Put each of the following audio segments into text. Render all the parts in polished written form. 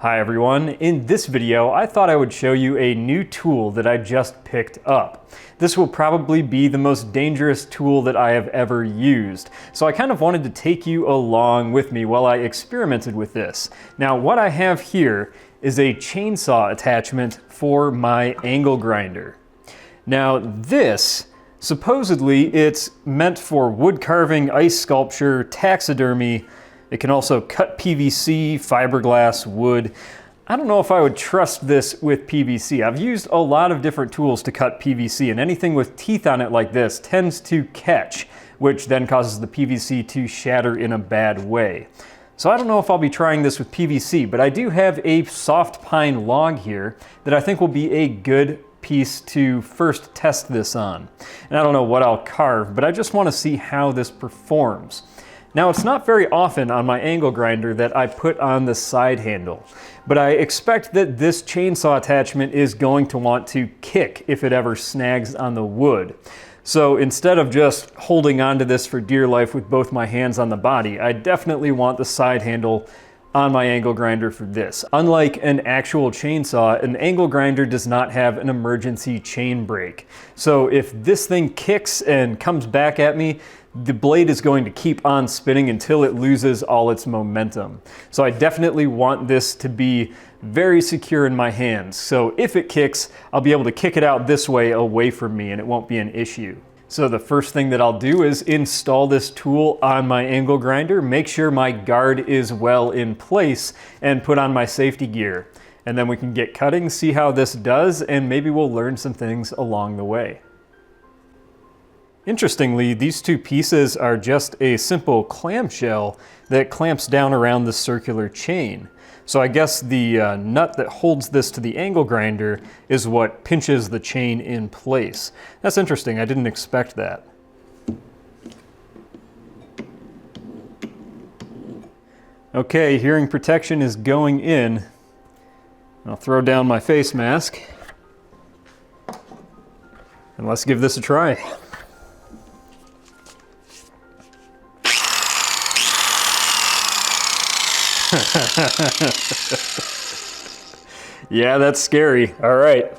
Hi everyone, in this video I thought I would show you a new tool that I just picked up. This will probably be the most dangerous tool that I have ever used, so I kind of wanted to take you along with me while I experimented with this. Now what I have here is a chainsaw attachment for my angle grinder. Now this, supposedly it's meant for wood carving, ice sculpture, taxidermy. It can also cut PVC, fiberglass, wood. I don't know if I would trust this with PVC. I've used a lot of different tools to cut PVC, and anything with teeth on it like this tends to catch, which then causes the PVC to shatter in a bad way. So I don't know if I'll be trying this with PVC, but I do have a soft pine log here that I think will be a good piece to first test this on. And I don't know what I'll carve, but I just want to see how this performs. Now it's not very often on my angle grinder that I put on the side handle, but I expect that this chainsaw attachment is going to want to kick if it ever snags on the wood. So instead of just holding onto this for dear life with both my hands on the body, I definitely want the side handle on my angle grinder for this. Unlike an actual chainsaw, an angle grinder does not have an emergency chain brake. So if this thing kicks and comes back at me, the blade is going to keep on spinning until it loses all its momentum. So I definitely want this to be very secure in my hands. So if it kicks, I'll be able to kick it out this way away from me and it won't be an issue. So the first thing that I'll do is install this tool on my angle grinder, make sure my guard is well in place, and put on my safety gear. And then we can get cutting, see how this does, and maybe we'll learn some things along the way. Interestingly, these two pieces are just a simple clamshell that clamps down around the circular chain. So I guess the nut that holds this to the angle grinder is what pinches the chain in place. That's interesting, I didn't expect that. Okay, hearing protection is going in. I'll throw down my face mask and let's give this a try. Yeah, that's scary. All right,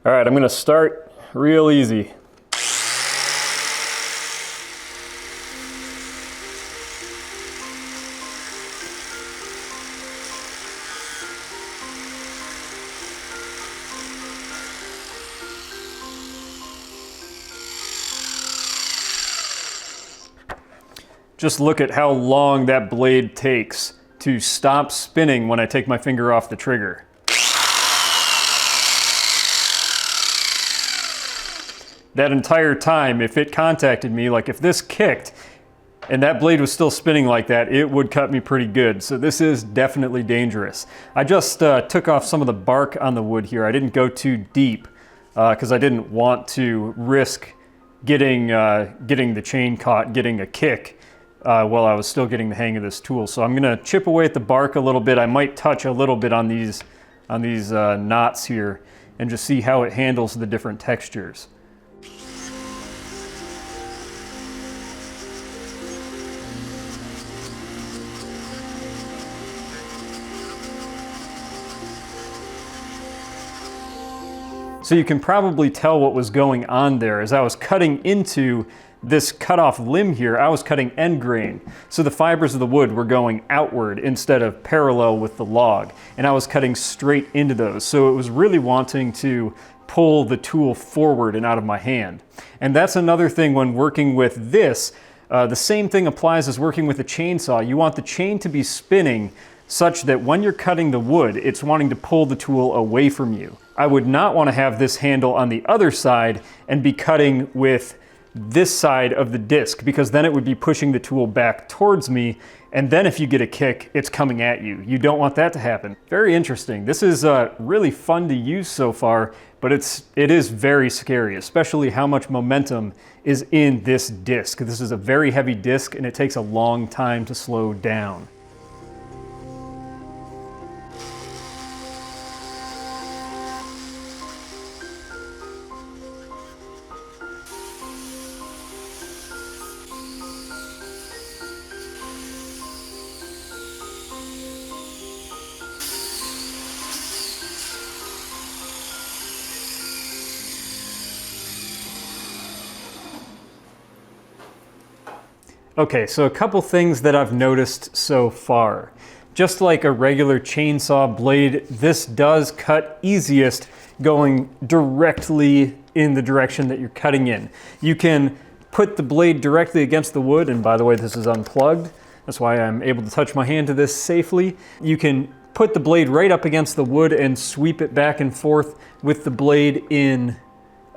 I'm gonna start real easy. Just look at how long that blade takes to stop spinning when I take my finger off the trigger. That entire time, if it contacted me, like if this kicked and that blade was still spinning like that, it would cut me pretty good. So this is definitely dangerous. I just took off some of the bark on the wood here. I didn't go too deep because I didn't want to risk getting the chain caught, getting a kick while I was still getting the hang of this tool. So I'm gonna chip away at the bark a little bit. I might touch a little bit on these knots here and just see how it handles the different textures. So you can probably tell what was going on there. As I was cutting into this cut off limb here, I was cutting end grain. So the fibers of the wood were going outward instead of parallel with the log. And I was cutting straight into those. So it was really wanting to pull the tool forward and out of my hand. And that's another thing when working with this. The same thing applies as working with a chainsaw. You want the chain to be spinning such that when you're cutting the wood, it's wanting to pull the tool away from you. I would not want to have this handle on the other side and be cutting with this side of the disc, because then it would be pushing the tool back towards me, and then if you get a kick, it's coming at you. You don't want that to happen. Very interesting. This is really fun to use so far, but it is very scary, especially how much momentum is in this disc. This is a very heavy disc and it takes a long time to slow down. Okay, so a couple things that I've noticed so far. Just like a regular chainsaw blade, this does cut easiest going directly in the direction that you're cutting in. You can put the blade directly against the wood, and by the way, this is unplugged. That's why I'm able to touch my hand to this safely. You can put the blade right up against the wood and sweep it back and forth with the blade in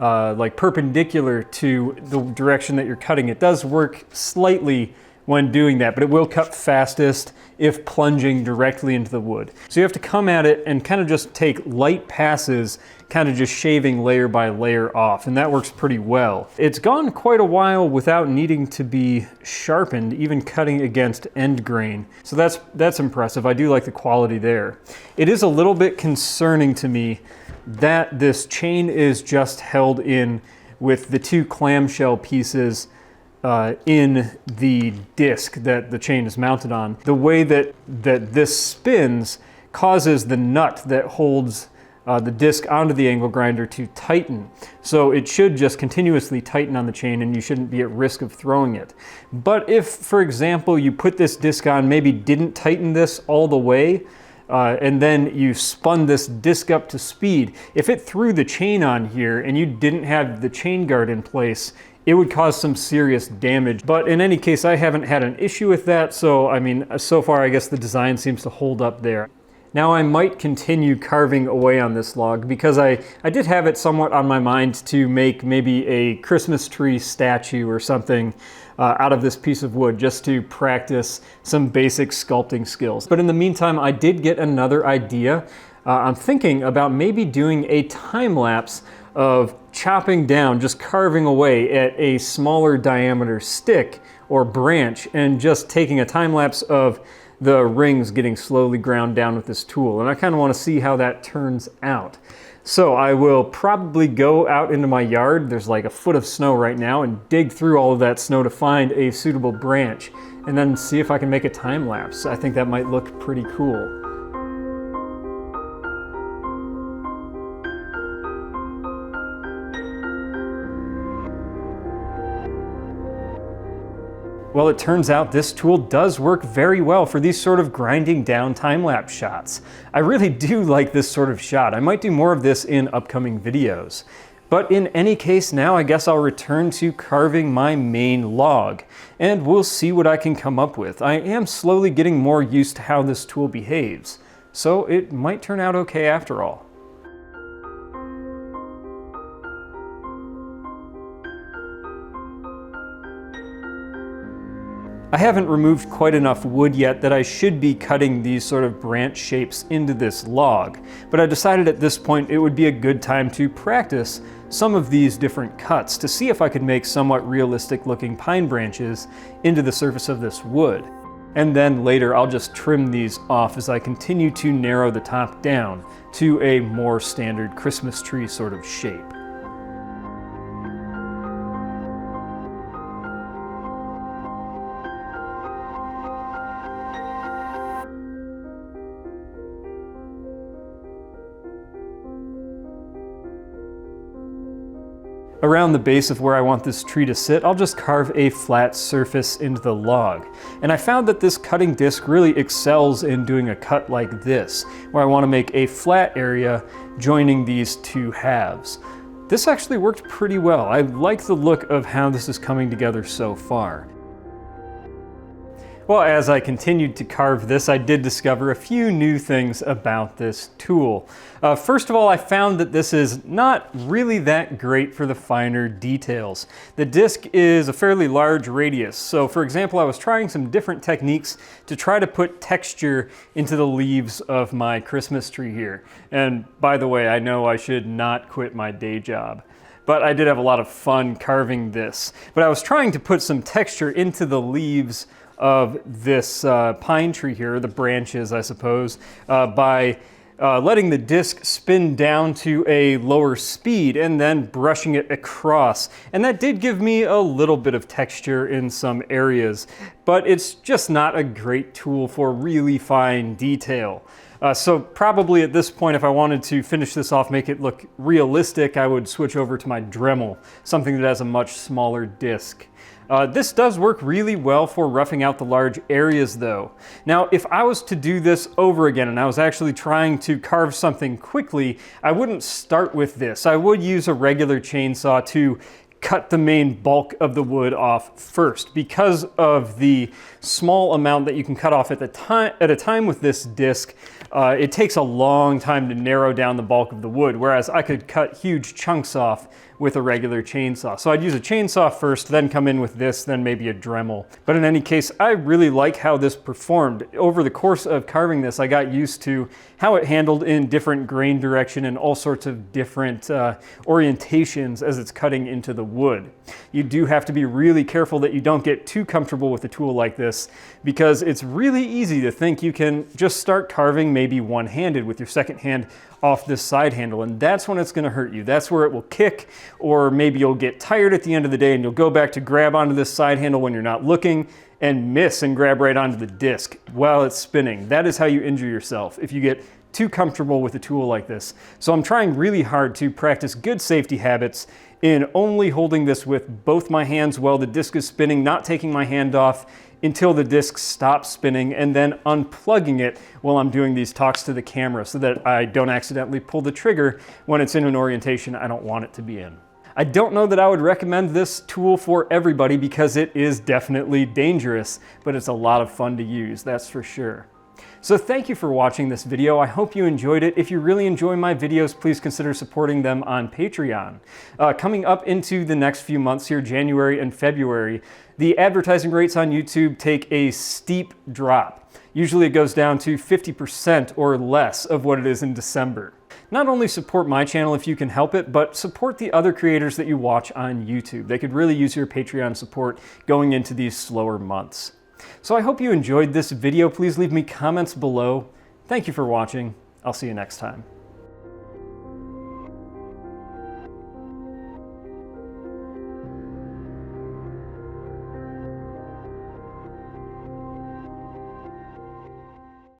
like perpendicular to the direction that you're cutting. It does work slightly when doing that, but it will cut fastest if plunging directly into the wood. So you have to come at it and kind of just take light passes, kind of just shaving layer by layer off, and that works pretty well. It's gone quite a while without needing to be sharpened, even cutting against end grain. So that's impressive. I do like the quality there. It is a little bit concerning to me that this chain is just held in with the two clamshell pieces in the disc that the chain is mounted on. The way that this spins causes the nut that holds the disc onto the angle grinder to tighten. So it should just continuously tighten on the chain and you shouldn't be at risk of throwing it. But if, for example, you put this disc on, maybe didn't tighten this all the way, and then you spun this disc up to speed, if it threw the chain on here and you didn't have the chain guard in place, it would cause some serious damage. But in any case, I haven't had an issue with that, so I mean, so far I guess the design seems to hold up there. Now I might continue carving away on this log because I did have it somewhat on my mind to make maybe a Christmas tree statue or something out of this piece of wood, just to practice some basic sculpting skills. But in the meantime, I did get another idea. I'm thinking about maybe doing a time lapse of chopping down, just carving away at a smaller diameter stick or branch and just taking a time lapse of the rings getting slowly ground down with this tool. And I kind of want to see how that turns out. So I will probably go out into my yard, there's like a foot of snow right now, and dig through all of that snow to find a suitable branch and then see if I can make a time lapse. I think that might look pretty cool. Well, it turns out this tool does work very well for these sort of grinding down time-lapse shots. I really do like this sort of shot. I might do more of this in upcoming videos. But in any case, now I guess I'll return to carving my main log, and we'll see what I can come up with. I am slowly getting more used to how this tool behaves, so it might turn out okay after all. I haven't removed quite enough wood yet that I should be cutting these sort of branch shapes into this log, but I decided at this point it would be a good time to practice some of these different cuts to see if I could make somewhat realistic looking pine branches into the surface of this wood. And then later I'll just trim these off as I continue to narrow the top down to a more standard Christmas tree sort of shape. Around the base of where I want this tree to sit, I'll just carve a flat surface into the log. And I found that this cutting disc really excels in doing a cut like this, where I want to make a flat area joining these two halves. This actually worked pretty well. I like the look of how this is coming together so far. Well, as I continued to carve this, I did discover a few new things about this tool. First of all, I found that this is not really that great for the finer details. The disc is a fairly large radius, so for example, I was trying some different techniques to try to put texture into the leaves of my Christmas tree here. And by the way, I know I should not quit my day job, but I did have a lot of fun carving this. But I was trying to put some texture into the leaves of this pine tree here, the branches I suppose, by letting the disc spin down to a lower speed and then brushing it across. And that did give me a little bit of texture in some areas, but it's just not a great tool for really fine detail. So probably at this point, if I wanted to finish this off, make it look realistic, I would switch over to my Dremel, something that has a much smaller disc. This does work really well for roughing out the large areas though. Now, if I was to do this over again and I was actually trying to carve something quickly, I wouldn't start with this. I would use a regular chainsaw to cut the main bulk of the wood off first. Because of the small amount that you can cut off at a time with this disc, it takes a long time to narrow down the bulk of the wood, whereas I could cut huge chunks off with a regular chainsaw. So I'd use a chainsaw first, then come in with this, then maybe a Dremel. But in any case, I really like how this performed. Over the course of carving this, I got used to how it handled in different grain direction and all sorts of different orientations as it's cutting into the wood. You do have to be really careful that you don't get too comfortable with a tool like this, because it's really easy to think you can just start carving maybe one-handed with your second hand off this side handle, and that's when it's going to hurt you. That's where it will kick, or maybe you'll get tired at the end of the day and you'll go back to grab onto this side handle when you're not looking and miss and grab right onto the disc while it's spinning. That is how you injure yourself if you get too comfortable with a tool like this. So I'm trying really hard to practice good safety habits in only holding this with both my hands while the disc is spinning, not taking my hand off until the disc stops spinning, and then unplugging it while I'm doing these talks to the camera so that I don't accidentally pull the trigger when it's in an orientation I don't want it to be in. I don't know that I would recommend this tool for everybody because it is definitely dangerous, but it's a lot of fun to use, that's for sure. So thank you for watching this video. I hope you enjoyed it. If you really enjoy my videos, please consider supporting them on Patreon. Coming up into the next few months here, January and February, the advertising rates on YouTube take a steep drop. Usually it goes down to 50% or less of what it is in December. Not only support my channel if you can help it, but support the other creators that you watch on YouTube. They could really use your Patreon support going into these slower months. So I hope you enjoyed this video. Please leave me comments below. Thank you for watching. I'll see you next time.